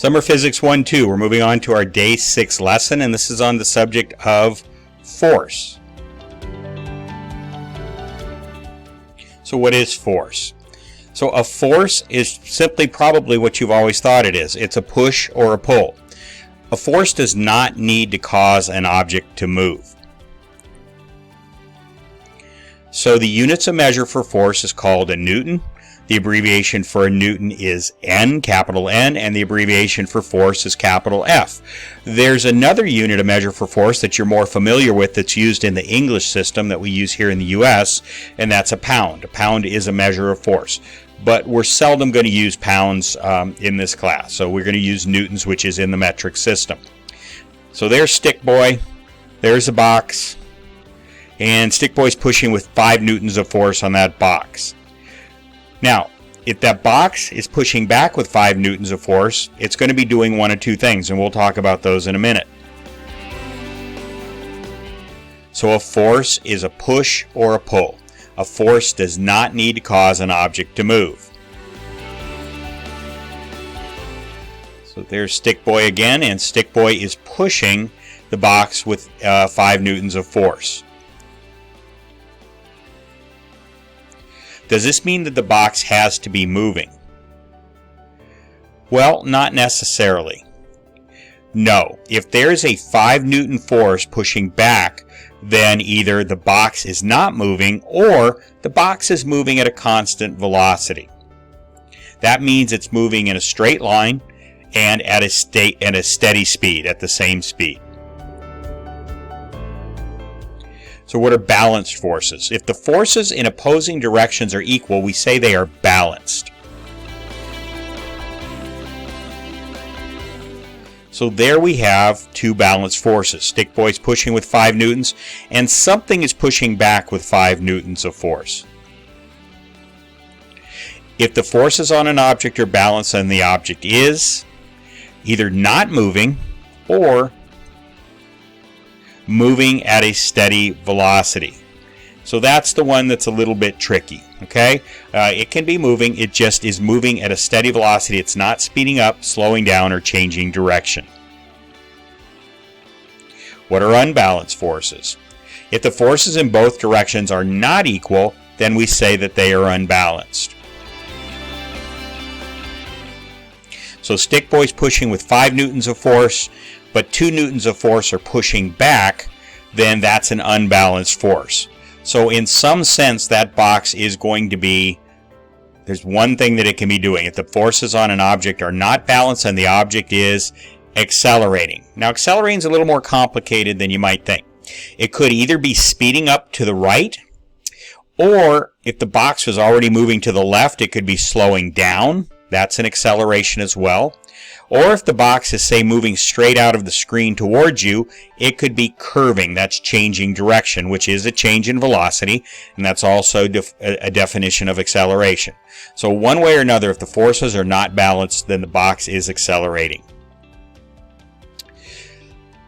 Summer Physics 1-2. We're moving on to our Day 6 lesson, and this is on the subject of force. So what is force? So a force is simply probably what you've always thought it is. It's a push or a pull. A force does not need to cause an object to move. So the units of measure for force is called a Newton. The abbreviation for a Newton is N, capital N, and the abbreviation for force is capital F. There's another unit of measure for force that you're more familiar with that's used in the English system that we use here in the U.S., and that's a pound. A pound is a measure of force, but we're seldom going to use pounds in this class, so we're going to use newtons, which is in the metric system. So there's Stick Boy, there's a box, and Stick Boy's pushing with 5 newtons of force on that box. Now, if that box is pushing back with 5 newtons of force, it's going to be doing one of two things, and we'll talk about those in a minute. So a force is a push or a pull. A force does not need to cause an object to move. So there's Stick Boy again, and Stick Boy is pushing the box with 5 newtons of force. Does this mean that the box has to be moving? Well, not necessarily. No. If there's a 5 Newton force pushing back, then either the box is not moving or the box is moving at a constant velocity. That means it's moving in a straight line and at a steady speed, at the same speed. So what are balanced forces? If the forces in opposing directions are equal, we say they are balanced. So there we have 2 balanced forces. Stick Boy's pushing with 5 newtons, and something is pushing back with 5 newtons of force. If the forces on an object are balanced, then the object is either not moving or moving at a steady velocity. So that's the one that's a little bit tricky. Okay, it can be moving, it just is moving at a steady velocity. It's not speeding up, slowing down, or changing direction. What are unbalanced forces? If the forces in both directions are not equal, then we say that they are unbalanced. So Stick Boy's pushing with 5 newtons of force, but 2 newtons of force are pushing back, then that's an unbalanced force. So in some sense, that box is going to be, there's one thing that it can be doing. If the forces on an object are not balanced and the object is accelerating. Now accelerating is a little more complicated than you might think. It could either be speeding up to the right, or if the box was already moving to the left, it could be slowing down. That's an acceleration as well. Or if the box is, say, moving straight out of the screen towards you, it could be curving. That's changing direction, which is a change in velocity, and that's also a definition of acceleration. So one way or another, if the forces are not balanced, then the box is accelerating.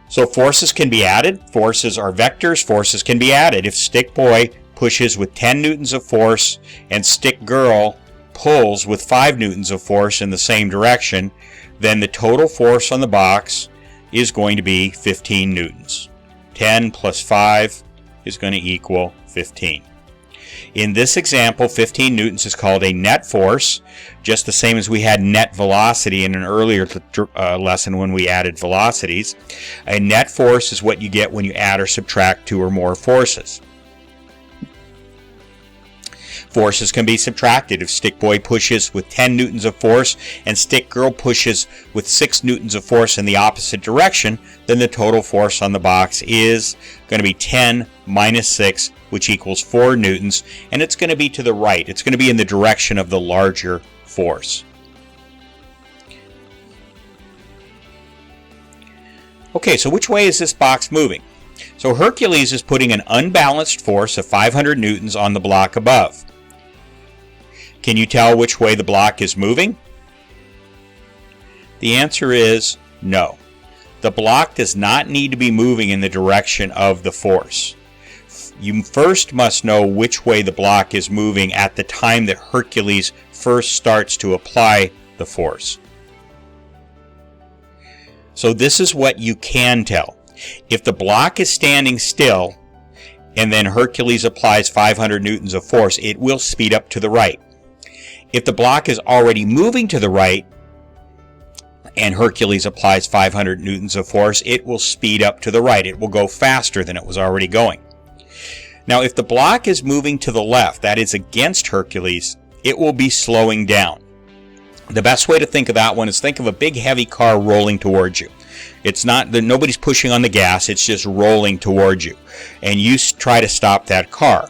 So forces can be added. Forces are vectors. Forces can be added. If Stick Boy pushes with 10 newtons of force and Stick Girl pulls with 5 newtons of force in the same direction, then the total force on the box is going to be 15 newtons. 10 plus 5 is going to equal 15. In this example, 15 newtons is called a net force, just the same as we had net velocity in an earlier lesson when we added velocities. A net force is what you get when you add or subtract 2 or more forces. Forces can be subtracted. If Stick Boy pushes with 10 newtons of force and Stick Girl pushes with 6 newtons of force in the opposite direction, then the total force on the box is going to be 10 minus 6, which equals 4 newtons, and it's going to be to the right. It's going to be in the direction of the larger force. Okay, so which way is this box moving? So Hercules is putting an unbalanced force of 500 newtons on the block above. Can you tell which way the block is moving? The answer is no. The block does not need to be moving in the direction of the force. You first must know which way the block is moving at the time that Hercules first starts to apply the force. So this is what you can tell. If the block is standing still and then Hercules applies 500 newtons of force, it will speed up to the right. If the block is already moving to the right and Hercules applies 500 newtons of force, it will speed up to the right. It will go faster than it was already going. Now, if the block is moving to the left, that is against Hercules, it will be slowing down. The best way to think of that one is think of a big heavy car rolling towards you. It's not that nobody's pushing on the gas, it's just rolling towards you. And you try to stop that car.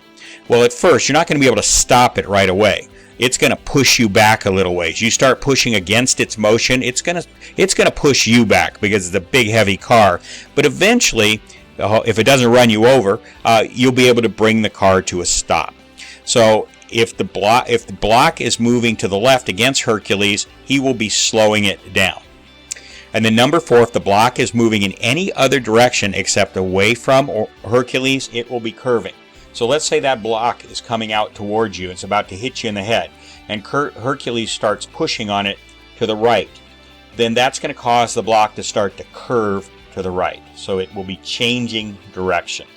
Well, at first, you're not going to be able to stop it right away. It's going to push you back a little ways. You start pushing against its motion, it's going to push you back because it's a big heavy car. But eventually, if it doesn't run you over, you'll be able to bring the car to a stop. So if the block is moving to the left against Hercules, he will be slowing it down. And then number 4, if the block is moving in any other direction except away from Hercules, it will be curving. So let's say that block is coming out towards you. It's about to hit you in the head. And Hercules starts pushing on it to the right. Then that's going to cause the block to start to curve to the right. So it will be changing direction.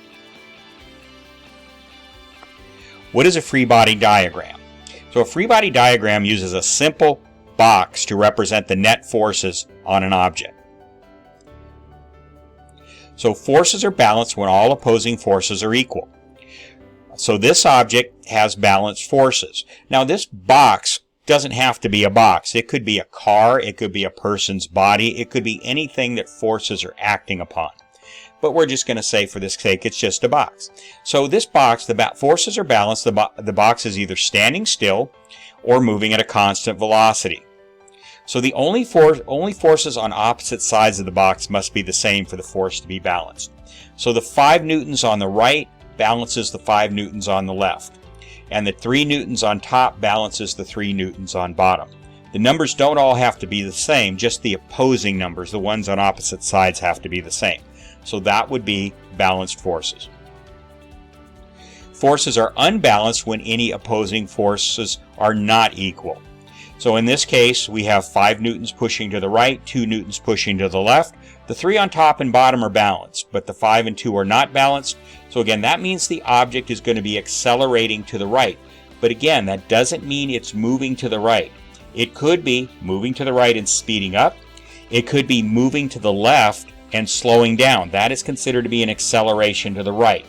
What is a free body diagram? So a free body diagram uses a simple box to represent the net forces on an object. So forces are balanced when all opposing forces are equal. So this object has balanced forces. Now this box doesn't have to be a box. It could be a car, it could be a person's body, it could be anything that forces are acting upon. But we're just going to say for this sake it's just a box. So this box, the forces are balanced. The box is either standing still or moving at a constant velocity. So the only forces on opposite sides of the box must be the same for the force to be balanced. So the 5 newtons on the right balances the 5 newtons on the left. And the 3 newtons on top balances the 3 newtons on bottom. The numbers don't all have to be the same, just the opposing numbers, the ones on opposite sides, have to be the same. So that would be balanced forces. Forces are unbalanced when any opposing forces are not equal. So in this case, we have 5 newtons pushing to the right, 2 newtons pushing to the left. The 3 on top and bottom are balanced, but the 5 and 2 are not balanced. So again, that means the object is going to be accelerating to the right. But again, that doesn't mean it's moving to the right. It could be moving to the right and speeding up. It could be moving to the left and slowing down. That is considered to be an acceleration to the right.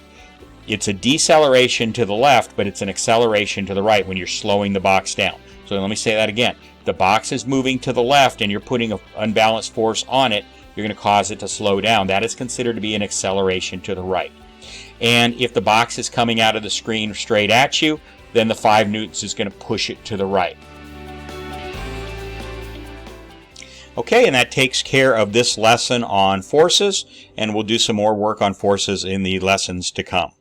It's a deceleration to the left, but it's an acceleration to the right when you're slowing the box down. So let me say that again. If the box is moving to the left and you're putting an unbalanced force on it, you're going to cause it to slow down. That is considered to be an acceleration to the right. And if the box is coming out of the screen straight at you, then the 5 newtons is going to push it to the right. Okay, and that takes care of this lesson on forces, and we'll do some more work on forces in the lessons to come.